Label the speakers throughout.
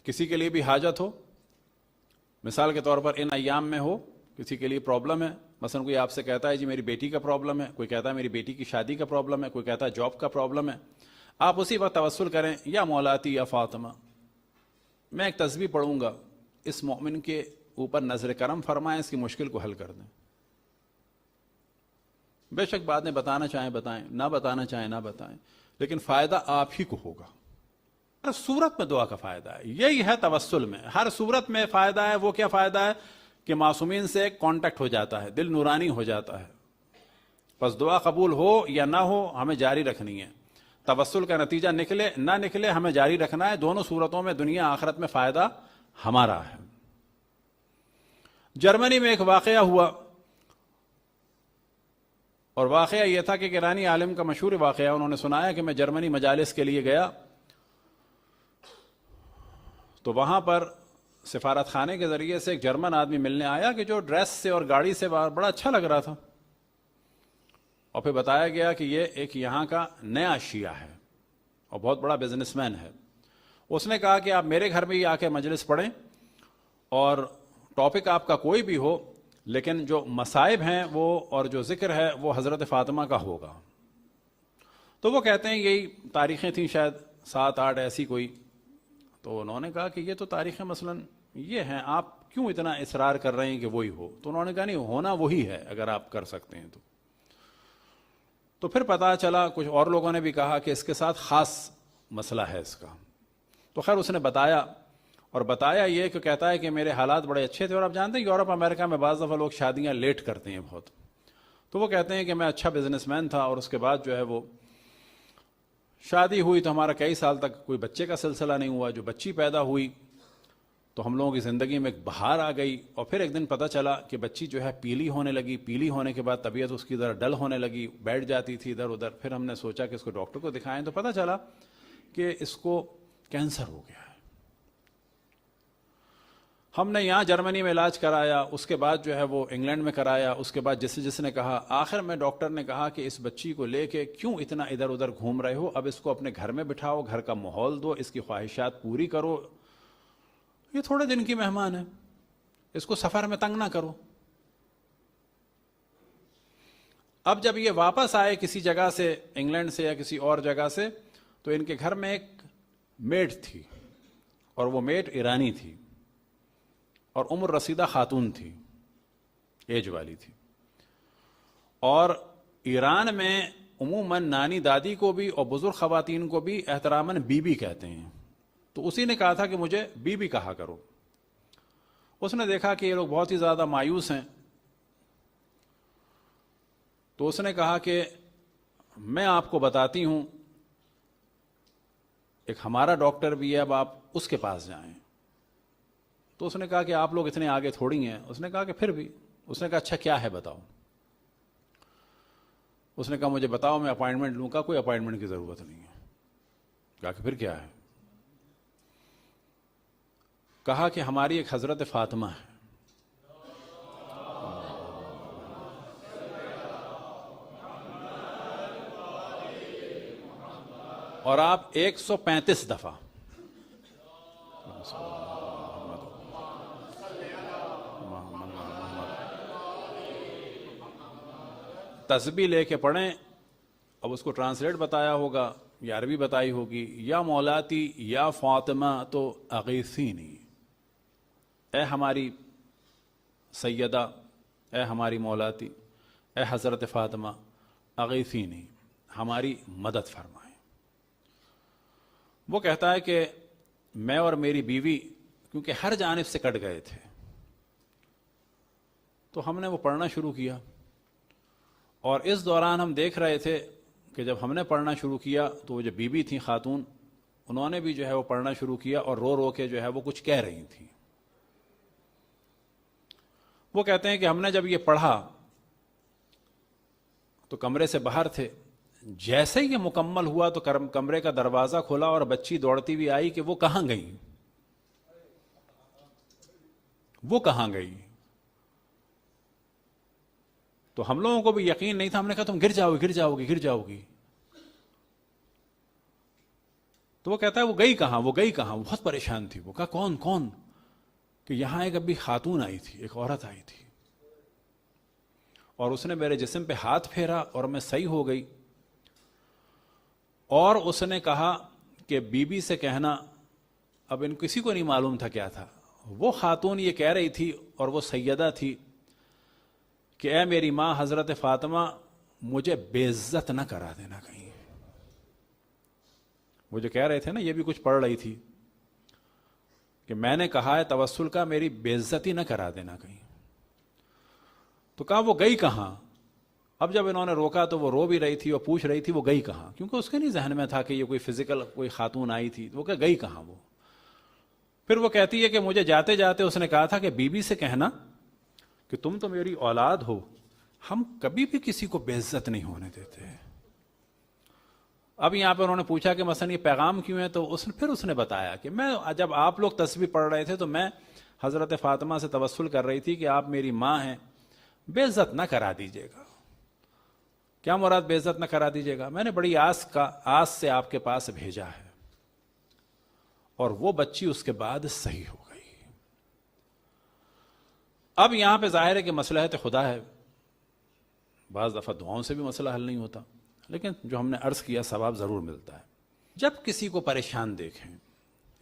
Speaker 1: کسی کے لیے بھی حاجت ہو، مثال کے طور پر ان ایام میں ہو، کسی کے لیے پرابلم ہے، مثلا کوئی آپ سے کہتا ہے جی میری بیٹی کا پرابلم ہے، کوئی کہتا ہے میری بیٹی کی شادی کا پرابلم ہے، کوئی کہتا ہے جاب کا پرابلم ہے، آپ اسی وقت توسل کریں یا مولاتی یا فاطمہ، میں ایک تسبیح پڑھوں گا، اس مومن کے اوپر نظر کرم فرمائیں، اس کی مشکل کو حل کر دیں۔ بے شک بعد میں بتانا چاہیں بتائیں، نہ بتانا چاہیں نہ بتائیں، لیکن فائدہ آپ ہی کو ہوگا۔ ہر صورت میں دعا کا فائدہ ہے، یہی ہے توسل میں، ہر صورت میں فائدہ ہے۔ وہ کیا فائدہ ہے کہ معصومین سے کانٹیکٹ ہو جاتا ہے، دل نورانی ہو جاتا ہے۔ بس دعا قبول ہو یا نہ ہو ہمیں جاری رکھنی ہے، توسل کا نتیجہ نکلے نہ نکلے ہمیں جاری رکھنا ہے، دونوں صورتوں میں دنیا آخرت میں فائدہ ہمارا ہے۔ جرمنی میں ایک واقعہ ہوا، اور واقعہ یہ تھا کہ ایرانی عالم کا مشہور واقعہ، انہوں نے سنایا کہ میں جرمنی مجالس کے لیے گیا تو وہاں پر سفارت خانے کے ذریعے سے ایک جرمن آدمی ملنے آیا کہ جو ڈریس سے اور گاڑی سے بڑا اچھا لگ رہا تھا، اور پھر بتایا گیا کہ یہ ایک یہاں کا نیا شیعہ ہے اور بہت بڑا بزنس مین ہے۔ اس نے کہا کہ آپ میرے گھر میں ہی آ کے مجلس پڑھیں، اور ٹاپک آپ کا کوئی بھی ہو، لیکن جو مصائب ہیں وہ اور جو ذکر ہے وہ حضرت فاطمہ کا ہوگا۔ تو وہ کہتے ہیں یہی تاریخیں تھیں شاید 7-8 ایسی کوئی، تو انہوں نے کہا کہ یہ تو تاریخیں مثلاً یہ ہیں، آپ کیوں اتنا اصرار کر رہے ہیں کہ وہی ہو؟ تو انہوں نے کہا نہیں، ہونا وہی ہے اگر آپ کر سکتے ہیں تو پھر پتا چلا کچھ اور لوگوں نے بھی کہا کہ اس کے ساتھ خاص مسئلہ ہے اس کا۔ تو خیر اس نے بتایا، اور بتایا یہ کہ کہتا ہے کہ میرے حالات بڑے اچھے تھے، اور آپ جانتے ہیں یورپ امریکہ میں بعض دفعہ لوگ شادیاں لیٹ کرتے ہیں بہت، تو وہ کہتے ہیں کہ میں اچھا بزنس مین تھا، اور اس کے بعد جو ہے وہ شادی ہوئی تو ہمارا کئی سال تک کوئی بچے کا سلسلہ نہیں ہوا، جو بچی پیدا ہوئی تو ہم لوگوں کی زندگی میں ایک بہار آ گئی، اور پھر ایک دن پتہ چلا کہ بچی جو ہے پیلی ہونے لگی، پیلی ہونے کے بعد طبیعت اس کی ذرا ڈل ہونے لگی، بیٹھ جاتی تھی ادھر ادھر۔ پھر ہم نے سوچا کہ اس کو ڈاکٹر کو دکھائیں، تو پتہ چلا کہ اس کو کینسر ہو گیا ہے۔ ہم نے یہاں جرمنی میں علاج کرایا، اس کے بعد جو ہے وہ انگلینڈ میں کرایا، اس کے بعد جس نے کہا، آخر میں ڈاکٹر نے کہا کہ اس بچی کو لے کے کیوں اتنا ادھر ادھر گھوم رہے ہو، اب اس کو اپنے گھر میں بٹھاؤ، گھر کا ماحول دو، اس کی خواہشات پوری کرو، یہ تھوڑے دن کی مہمان ہے، اس کو سفر میں تنگ نہ کرو۔ اب جب یہ واپس آئے کسی جگہ سے، انگلینڈ سے یا کسی اور جگہ سے، تو ان کے گھر میں ایک میڈ تھی، اور وہ میڈ ایرانی تھی، اور عمر رسیدہ خاتون تھی، ایج والی تھی، اور ایران میں عموماً نانی دادی کو بھی اور بزرگ خواتین کو بھی احتراماً بی بی کہتے ہیں، تو اسی نے کہا تھا کہ مجھے بی بی کہا کرو۔ اس نے دیکھا کہ یہ لوگ بہت ہی زیادہ مایوس ہیں، تو اس نے کہا کہ میں آپ کو بتاتی ہوں، ایک ہمارا ڈاکٹر بھی ہے، اب آپ اس کے پاس جائیں۔ تو اس نے کہا کہ آپ لوگ اتنے آگے تھوڑی ہیں۔ اس نے کہا کہ پھر بھی، اس نے کہا اچھا کیا ہے بتاؤ۔ اس نے کہا مجھے بتاؤ، میں اپائنٹمنٹ لوں۔ کہا کوئی اپائنٹمنٹ کی ضرورت نہیں ہے۔ کہا کہ پھر کیا ہے؟ کہا کہ ہماری ایک حضرت فاطمہ ہے، اور آپ 135 دفعہ تسبیح لے کے پڑھیں۔ اب اس کو ٹرانسلیٹ بتایا ہوگا یا عربی بتائی ہوگی، یا مولاتی یا فاطمہ تو اغیثینی، اے ہماری سیدہ، اے ہماری مولاتی، اے حضرت فاطمہ، اغیثینی، ہماری مدد فرمائیں۔ وہ کہتا ہے کہ میں اور میری بیوی کیونکہ ہر جانب سے کٹ گئے تھے، تو ہم نے وہ پڑھنا شروع کیا، اور اس دوران ہم دیکھ رہے تھے کہ جب ہم نے پڑھنا شروع کیا تو وہ جو بیوی تھیں خاتون، انہوں نے بھی جو ہے وہ پڑھنا شروع کیا، اور رو رو کے جو ہے وہ کچھ کہہ رہی تھیں۔ وہ کہتے ہیں کہ ہم نے جب یہ پڑھا تو کمرے سے باہر تھے، جیسے ہی یہ مکمل ہوا تو کمرے کا دروازہ کھلا اور بچی دوڑتی ہوئی آئی کہ وہ کہاں گئی، وہ کہاں گئی۔ تو ہم لوگوں کو بھی یقین نہیں تھا، ہم نے کہا تم گر جاؤ گی گر جاؤ گی گر جاؤ گی۔ تو وہ کہتا ہے وہ گئی کہاں، وہ گئی کہاں، بہت پریشان تھی. وہ کہا کون کون؟ کہ یہاں ایک ابھی خاتون آئی تھی، ایک عورت آئی تھی، اور اس نے میرے جسم پہ ہاتھ پھیرا اور میں صحیح ہو گئی، اور اس نے کہا کہ بی بی سے کہنا. اب ان کسی کو نہیں معلوم تھا کیا تھا. وہ خاتون یہ کہہ رہی تھی، اور وہ سیدہ تھی، کہ اے میری ماں حضرت فاطمہ، مجھے بے عزت نہ کرا دینا کہیں. وہ جو کہہ رہے تھے نا، یہ بھی کچھ پڑھ رہی تھی کہ میں نے کہا ہے توسل کا، میری بے عزتی نہ کرا دینا کہیں. تو کہا وہ گئی کہاں؟ اب جب انہوں نے روکا تو وہ رو بھی رہی تھی اور پوچھ رہی تھی وہ گئی کہاں، کیونکہ اس کے نہیں ذہن میں تھا کہ یہ کوئی فزیکل کوئی خاتون آئی تھی. وہ کہ گئی کہاں وہ. پھر وہ کہتی ہے کہ مجھے جاتے جاتے اس نے کہا تھا کہ بی بی سے کہنا کہ تم تو میری اولاد ہو، ہم کبھی بھی کسی کو بے عزت نہیں ہونے دیتے. اب یہاں پہ انہوں نے پوچھا کہ مثلا یہ پیغام کیوں ہے، تو پھر اس نے بتایا کہ میں جب آپ لوگ تسبیح پڑھ رہے تھے تو میں حضرت فاطمہ سے توسل کر رہی تھی کہ آپ میری ماں ہیں، بے عزت نہ کرا دیجیے گا. کیا مراد بے عزت نہ کرا دیجیے گا؟ میں نے بڑی آس سے آپ کے پاس بھیجا ہے. اور وہ بچی اس کے بعد صحیح ہو گئی. اب یہاں پہ ظاہر ہے کہ مصلحت خدا ہے، بعض دفعہ دعاؤں سے بھی مسئلہ حل نہیں ہوتا، لیکن جو ہم نے عرض کیا ثواب ضرور ملتا ہے. جب کسی کو پریشان دیکھیں،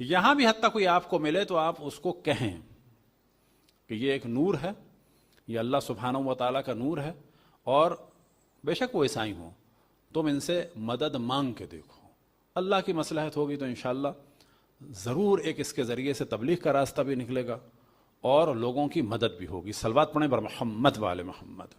Speaker 1: یہاں بھی حتیٰ کوئی آپ کو ملے تو آپ اس کو کہیں کہ یہ ایک نور ہے، یہ اللہ سبحانہ و تعالیٰ کا نور ہے، اور بے شک وہ عیسائی ہوں، تم ان سے مدد مانگ کے دیکھو. اللہ کی مصلحت ہوگی تو انشاءاللہ ضرور ایک اس کے ذریعے سے تبلیغ کا راستہ بھی نکلے گا اور لوگوں کی مدد بھی ہوگی. صلوات پڑھیں بر محمد و آل محمد.